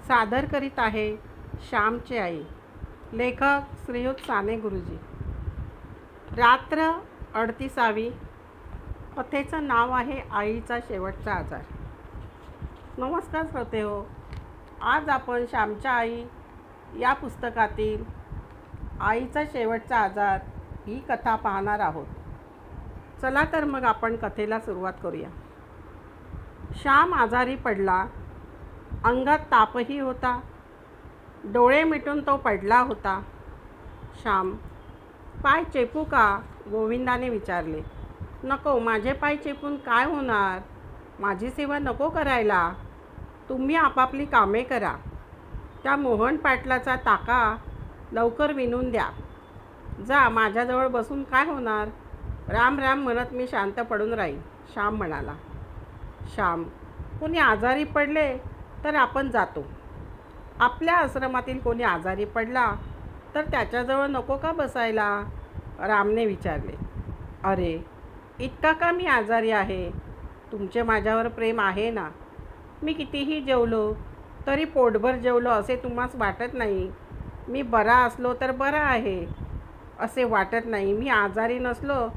सादर करीत आहे श्यामची आई. लेखक श्रीयुत साने गुरुजी. रात्र 38वी. कथेचं नाव आहे आईचा शेवटचा आजार. नमस्कार श्रोते हो. आज आपण श्यामच्या आई या पुस्तकातील आईचा शेवटचा आजार ही कथा पाहणार आहोत. चला तर मग आपण कथेला सुरुवात करूया. श्याम आजारी पडला. अंगात तापही होता. डोळे मिटून तो पडला होता. श्याम, पाय चेपू का? गोविंदाने विचारले. नको, माझे पाय चेपून काय होणार? माझी सेवा नको करायला. तुम्ही आपापली कामे करा. त्या मोहन पाटलाचा टाका लवकर विणून द्या. जा, माझ्याजवळ बसून काय होणार? राम राम म्हणत मी शांत पडून राहील, श्याम म्हणाला. श्याम, कोणी आजारी पडले तर आपण जातो. आपल्या आश्रमातील कोणी आजारी पडला तर त्याच्याजवळ नको का बसायला? रामने विचारले. अरे, इतका का मी आजारी आहे? तुमचे माझ्यावर प्रेम आहे ना. मी कितीही जेवलो तरी पोटभर जेवलो असे तुम्हास वाटत नाही. मी बरा असलो तर बरा आहे असे वाटत नाही. मी आजारी नसलो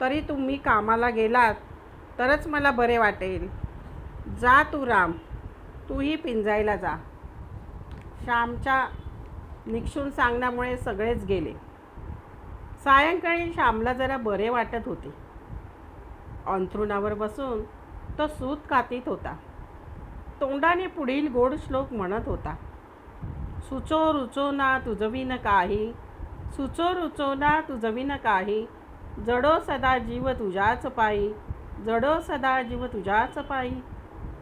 तरी तुम्ही कामाला गेलात तरच मला बरे वाटेल. जा तू राम, तूही पिंजायला जा. श्यामच्या निक्षून सांगण्यामुळे सगळेच गेले. सायंकाळी श्यामला जरा बरे वाटत होते. अंथरुणावर बसून तो सूत कातीत होता. तोंडाने पुढील गोड श्लोक म्हणत होता. सुचो रुचो ना तुझविन काही, सुचो रुचो ना तुझविन काही, जडो सदा जीव तुझ्याच पायी, जडो सदा जीव तुझ्याच पायी.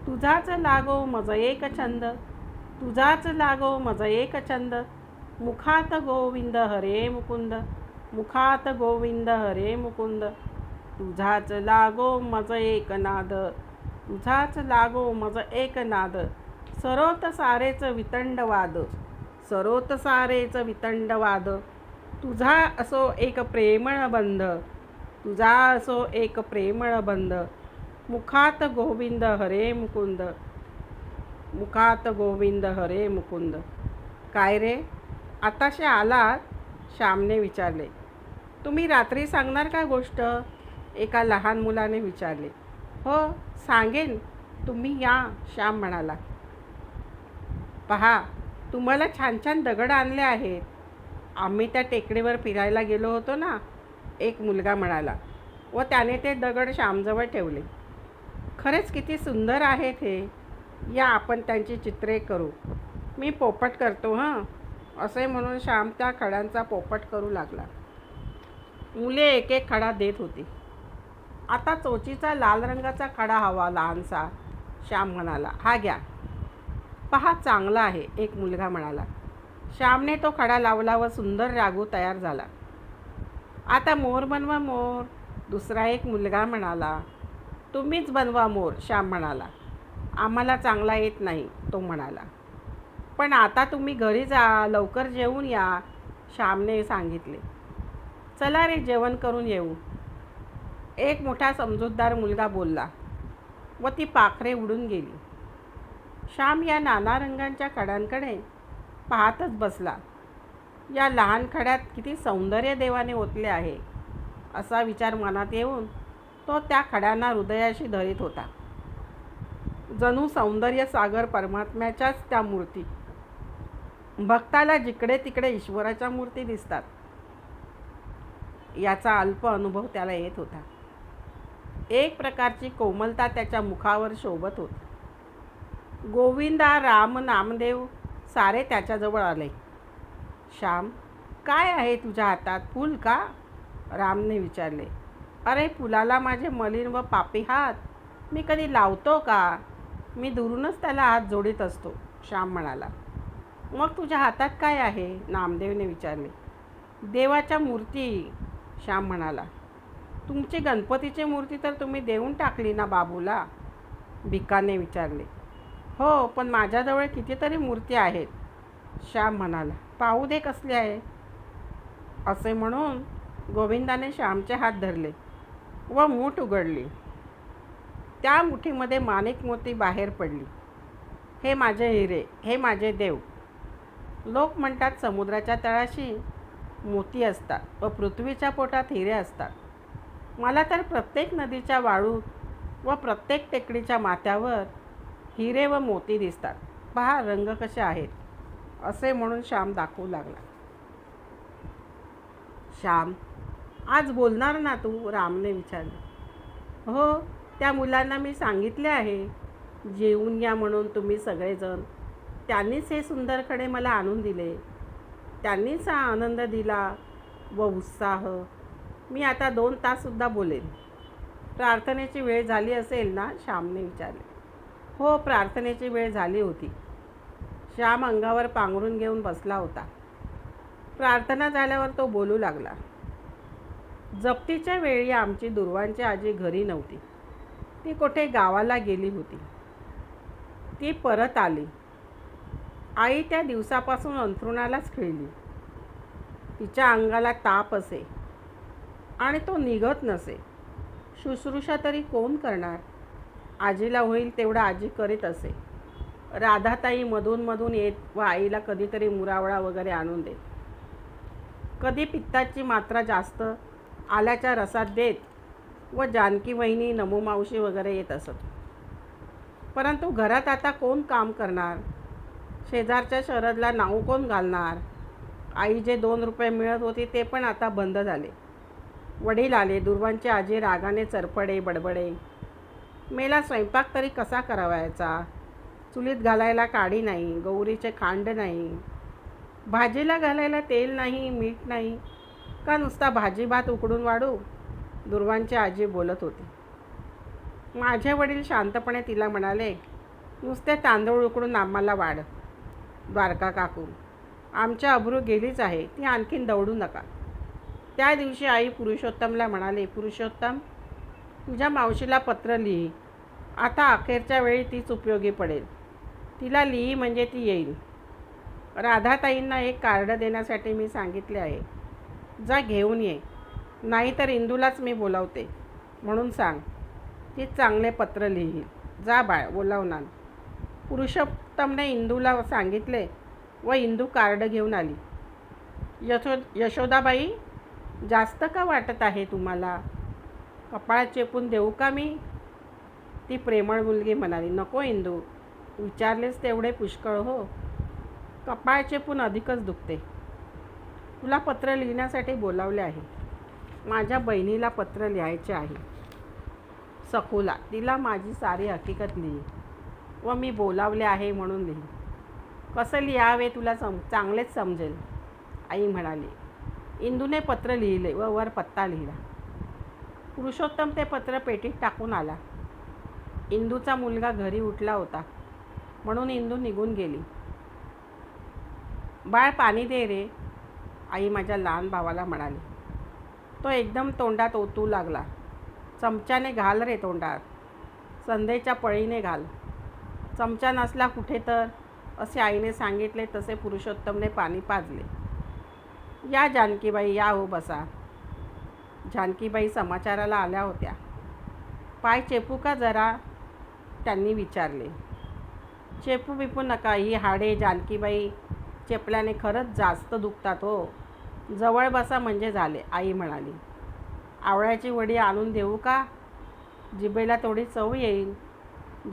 तुझाच लागो मज एक छंद, तुझाच लागो मज एक छंद, मुखात गोविंद हरे मुकुंद, मुखात गोविंद हरे मुकुंद. तुझाच लागो मज एक नाद, तुझाच लागो मज एक नाद, सरोत सारेच वितंडवाद, सरोत सारेच वितंडवाद. तुझा असो एक प्रेमळ बंध, तुझा असो एक प्रेमळ बंध, मुखात गोविंद हरे मुकुंद, मुखात गोविंद हरे मुकुंद. काय रे, आताशे आलात? श्यामने विचारले. तुम्ही रात्री सांगणार का गोष्ट? एका लहान मुलाने विचारले. हो, सांगेन, तुम्ही या, श्याम म्हणाला. पहा, तुम्हाला छान छान दगड आणले आहेत. आम्ही त्या टेकडीवर फिरायला गेलो होतो ना, एक मुलगा म्हणाला व त्याने ते दगड श्यामजवळ ठेवले. खरेच किती सुंदर आहेत हे. या, आपण त्यांची चित्रे करू. मी पोपट करतो हं. असे म्हणून श्याम त्या खड्यांचा पोपट करू लागला. मुले एक एक खडा देत होती. आता चोचीचा लाल रंगाचा खडा हवा, लहानसा, श्याम म्हणाला. हा घ्या. पहा, चांगला आहे, एक मुलगा म्हणाला. श्यामने तो खडा लावला व सुंदर रागू तयार झाला. आता मोर बनवा, मोर, दुसरा एक मुलगा म्हणाला. तुम्हीच बनवा मोर, श्याम म्हणाला. आम्हाला चांगला येत नाही, तो म्हणाला. पण आता तुम्ही घरी जा, लवकर जेवून या, श्यामने सांगितले. चला रे, जेवण करून येऊ, एक मोठा समजूतदार मुलगा बोलला व ती पाखरे उडून गेली. श्याम या नाना रंगांच्या खड्यांकडे पाहतच बसला. या लहान खड्यात किती सौंदर्य देवाने ओतले आहे असा विचार मनात येऊन तो त्या खड्यांना हृदयाशी धरीत होता. जणू सौंदर्य सागर परमात्म्याच्याच त्या मूर्ती. भक्ताला जिकडे तिकडे ईश्वराच्या मूर्ती दिसतात याचा अल्प अनुभव त्याला येत होता. एक प्रकारची कोमलता त्याच्या मुखावर शोभत होती. गोविंदा, राम, नामदेव सारे त्याच्याजवळ आले. श्याम, काय आहे तुझ्या हातात? फूल का? रामने विचारले. अरे, फुलाला माझे मलिन व पापी हात मी कधी लावतो का? मी दुरूनच त्याला हात जोडीत असतो, श्याम म्हणाला. मग तुझ्या हातात काय आहे? नामदेवने विचारले. देवाच्या मूर्ती, श्याम म्हणाला. तुमची गणपतीची मूर्ती तर तुम्ही देऊन टाकली ना बाबूला? भिकाने विचारले. हो, पण माझ्याजवळ कितीतरी मूर्ती आहेत, श्याम म्हणाला. पाहू दे कसली आहे. असे म्हणून गोविंदाने श्यामचे हात धरले व मूठ उघडली. त्या मुठीमध्ये माणिक मोती बाहेर पडली. हे माझे हिरे, हे माझे देव. लोक म्हणतात समुद्राच्या तळाशी मोती असतात व पृथ्वीच्या पोटात हिरे असतात. मला तर प्रत्येक नदीच्या वाळूत व प्रत्येक टेकडीच्या माथ्यावर हिरे व मोती दिसतात. पहा रंग कसे आहेत, असे म्हणून श्याम दाखवू लागला. श्याम, आज बोलणार ना तू? रामने विचारले. हो, त्या मुलांना मी सांगितले आहे जेवून या म्हणून तुम्ही सगळेजण. त्यांनीच हे सुंदर खडे मला आणून दिले. त्यांनीच हा आनंद दिला व उत्साह. मी आता 2 ताससुद्धा बोलेन. प्रार्थनेची वेळ झाली असेल ना? श्यामने विचारले. हो, प्रार्थनेची वेळ झाली होती. श्याम अंगावर पांघरून घेऊन बसला होता. प्रार्थना झाल्यावर तो बोलू लागला. जप्तीच्या वेळी आमची दुर्वांची आजी घरी नव्हती. ती कुठे गावाला गेली होती. ती परत आली. आई त्या दिवसापासून अंथरुणालाच खिळली. तिच्या अंगाला ताप असे आणि तो निघत नसे. शुश्रूषा तरी कोण करणार? आजीला होईल तेवढा आजी करीत असे. राधाताई मधून मधून येत व आईला कधीतरी मुरावळा वगैरे आणून देत. कधी पित्ताची मात्रा जास्त आल्याच्या रसात देत व जानकी वहिनी, नमू मावशी वगैरे येत असत. परंतु घरात आता कोण काम करणार? शेजारच्या शरदला नाव कोण घालणार? आई जे 2 रुपये मिळत होती ते पण आता बंद झाले. वडील आले. दुर्वांची आजी रागाने चरफडे, बडबडे. मेला स्वयंपाक तरी कसा करावायचा? चुलीत घालायला काडी नाही, गौरीचे खांड नाही, भाजीला घालायला तेल नाही, मीठ नाही, का नुसता भाजी भात उकडून वाढू? दुर्वांची आजी बोलत होती. माझे वडील शांतपणे तिला म्हणाले, नुसते तांदूळ उकडून आम्हाला वाढ. द्वारका काकू, आमच्या अब्रू गेलीच आहे, ती आणखीन दौडू नका. त्या दिवशी आई पुरुषोत्तमला म्हणाले, पुरुषोत्तम, तुझ्या मावशीला पत्र लिही. आता अखेरच्या वेळी तीच उपयोगी पडेल. तिला लिही म्हणजे ती येईल. राधाताईंना एक कार्ड देण्यासाठी मी सांगितले आहे. जा घेऊन ये. नाहीतर इंदूलाच मी बोलावते म्हणून सांग. ती चांगले पत्र लिहील. जा बाळ, बोलावणार. पुरुषोत्तमने इंदूला सांगितले व इंदू कार्ड घेऊन आली. यशोदाबाई, जास्त का वाटत आहे तुम्हाला? कपाळात चेपून देऊ का मी? ती प्रेमळ मुलगी म्हणाली. नको इंदू, विचारलेच तेवढे पुष्कळ हो. कपाळ चेपून अधिकच दुखते. तुला पत्र लिहिण्यासाठी बोलावले आहे. माझ्या बहिणीला पत्र लिहायचे आहे. सखूला, तिला माझी सारी हकीकत लिही व मी बोलावले आहे म्हणून लिही. कसं लिहावे तुला चांगलेच समजेल, आई म्हणाली. इंदूने पत्र लिहिले व वर पत्ता लिहिला. पुरुषोत्तम ते पत्र पेटीत टाकून आला. इंदूचा मुलगा घरी उठला होता म्हणून इंदू निघून गेली. बाळ, पाणी दे रे, आई माझ्या लहान भावाला म्हणाली. तो एकदम तोंडात ओतू लागला. चमच्याने घाल रे तोंडात, संधेच्या पळीने घाल. चमचा नसला कुठे तर, असे आईने सांगितले तसे पुरुषोत्तमने पाणी पाजले. या जानकीबाई, या हो बसा. जानकीबाई समाचाराला आल्या होत्या. पाय चेपू का जरा? त्यांनी विचारले. चेपू बिपू नका, ही हाडे जानकीबाई चेपल्याने खरंच जास्त दुखतात हो. जवळ बसा म्हणजे झाले, आई म्हणाली. आवळ्याची वडी आणून देऊ का? जिभेला थोडी चव येईल,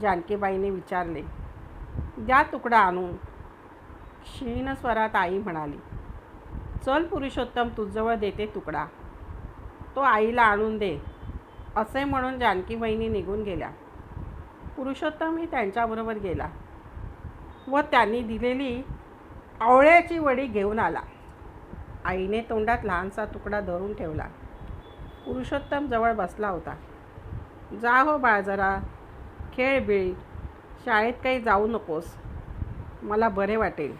जानकीबाईने विचारले. द्या तुकडा आणून, क्षीण स्वरात आई म्हणाली. चल पुरुषोत्तम, तुझजवळ देते तुकडा, तो आईला आणून दे, असे म्हणून जानकीबाईंनी निघून गेल्या. पुरुषोत्तमही त्यांच्याबरोबर गेला व त्यांनी दिलेली आवळ्याची वडी घेऊन आला. आईने तोंडात लहानसा तुकडा धरून ठेवला. पुरुषोत्तम जवळ बसला होता. जा हो बाळ, जरा खेळ बिळ, शाळेत काही जाऊ नकोस, मला बरे वाटेल.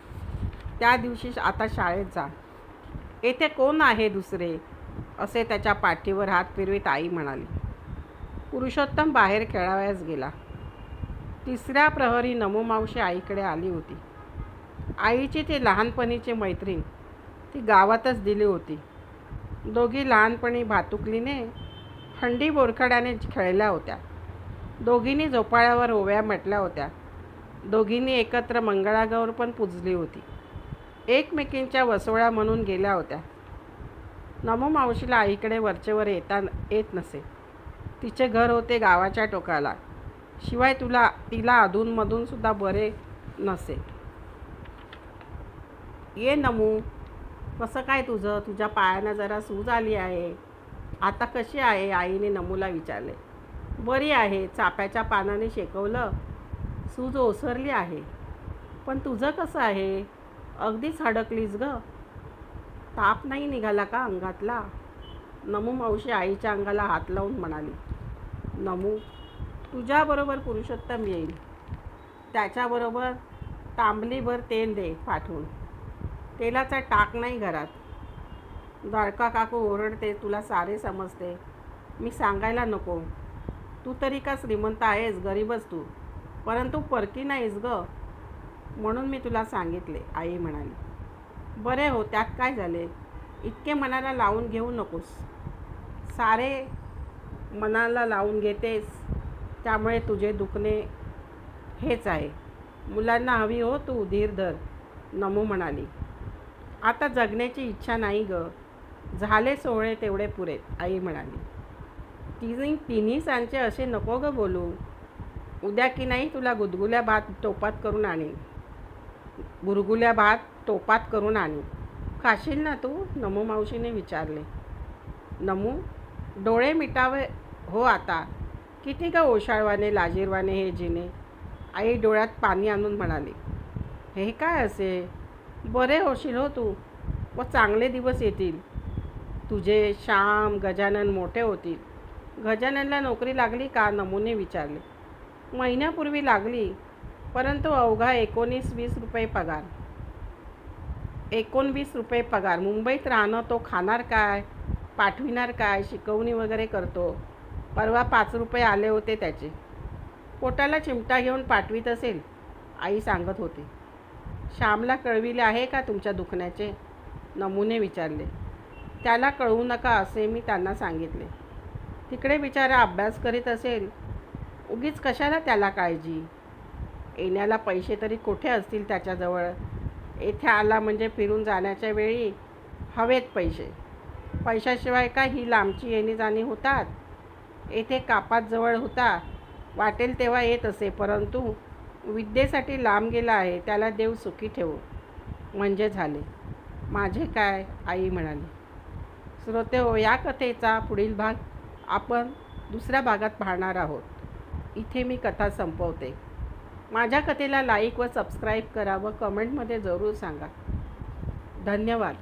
त्या दिवशी आता शाळेत जा. येथे कोण आहे दुसरे? असे त्याच्या पाठीवर हात फिरवीत आई म्हणाली. पुरुषोत्तम बाहेर खेळावयास गेला. 3ऱ्या प्रहरी नमू मावशी आईकडे आली होती. आईची ती लहानपणीची मैत्रीण, ती गावातच दिली होती. दोघी लहानपणी भातुकलीने, हंडी बोरखड्याने खेळल्या होत्या. दोघींनी झोपाळ्यावर ओव्या म्हटल्या होत्या. दोघींनी एकत्र मंगळागौर पण पूजली होती. एकमेकींच्या वसोळ्या म्हणून गेल्या होत्या. नमू मावशीला आईकडे वरचेवर येत नसे. तिचे घर होते गावाच्या टोकाला. शिवाय तिला अधूनमधून सुद्धा बरे नसे. ये नमू, कसं काय तुझं? तुझ्या पायानं जरा सूज आली आहे. आता कशी आहे? आईने नमूला विचारले. बरी आहे, चाफ्याच्या पानाने शेकवलं, सूज ओसरली आहे. पण तुझं कसं आहे? अगदीच हडकलीस ग. ताप नाही निघाला का अंगातला? नमू मावशी आईच्या अंगाला हात लावून म्हणाली. नमू, तुझ्याबरोबर पुरुषोत्तम येईल. त्याच्याबरोबर तांबलीभर तेल दे पाठवून. तेलाचा टाक नाही घरात. द्वारका काकू ओरडते, तुला सारे समजते. मी सांगायला नको. तू तरी का श्रीमंत आहेस, गरीबच तू. परंतु परकी नाहीस ग, म्हणून मी तुला सांगितले, आई म्हणाली. बरे हो, त्यात काय झाले? इतके मनाला लावून घेऊ नकोस. सारे मनाला लावून घेतेस, त्यामुळे तुझे दुखणे हेच आहे. मुलांना हवी हो तू, धीर धर, नमू म्हणाली. आता जगण्याची इच्छा नाही ग. झाले सोहळे तेवढे पुरेत, आई म्हणाली. तिन्ही सांचे असे नको ग बोलू. उद्या की नाही तुला गुरगुल्या भात टोपात करून आणीन. खाशील ना तू? नमू मावशीने विचारले. नमू, डोळे मिटावे हो आता. किती का ओशाळवाने लाजीरवाने हे जिने. आई डोळ्यात पाणी आणून म्हणाली. हे काय असे? बरे होशील हो तू, व चांगले दिवस येतील. तुझे श्याम गजानन मोठे होतील. गजाननला नोकरी लागली का? नमूने विचारले. महिन्यापूर्वी लागली, परंतु अवघा 19-20 रुपये पगार. 19 रुपये पगार. मुंबईत राहणं, तो खाणार काय, पाठविणार काय? शिकवणी वगैरे करतो. परवा 5 रुपये आले होते त्याचे. पोटाला चिमटा घेऊन पाठवीत असेल, आई सांगत होती. श्यामला कळविले आहे का तुमच्या दुखण्याचे? नमूने विचारले. त्याला कळवू नका असे मी त्यांना सांगितले. तिकडे बिचारा अभ्यास करीत असेल. उगीच कशाला त्याला काळजी? येण्याला पैसे तरी कुठे असतील त्याच्याजवळ? येथे आला म्हणजे फिरून जाण्याच्या वेळी हवेत पैसे. पैशाशिवाय का ही लांबची येणी जाणी होतात? येथे कापात जवळ होता, वाटेल तेव्हा येत असे. परंतु विद्येसाठी लांब गेला आहे, त्याला देव सुखी ठेवो म्हणजे झाले. माझे काय? आई म्हणाली. श्रोतेहो, या कथेचा पुढील भाग आपण दुसऱ्या भागात पाहणार आहोत. इथे मी कथा संपवते. माझ्या कथेला लाईक व सबस्क्राईब करा व कमेंटमध्ये जरूर सांगा. धन्यवाद.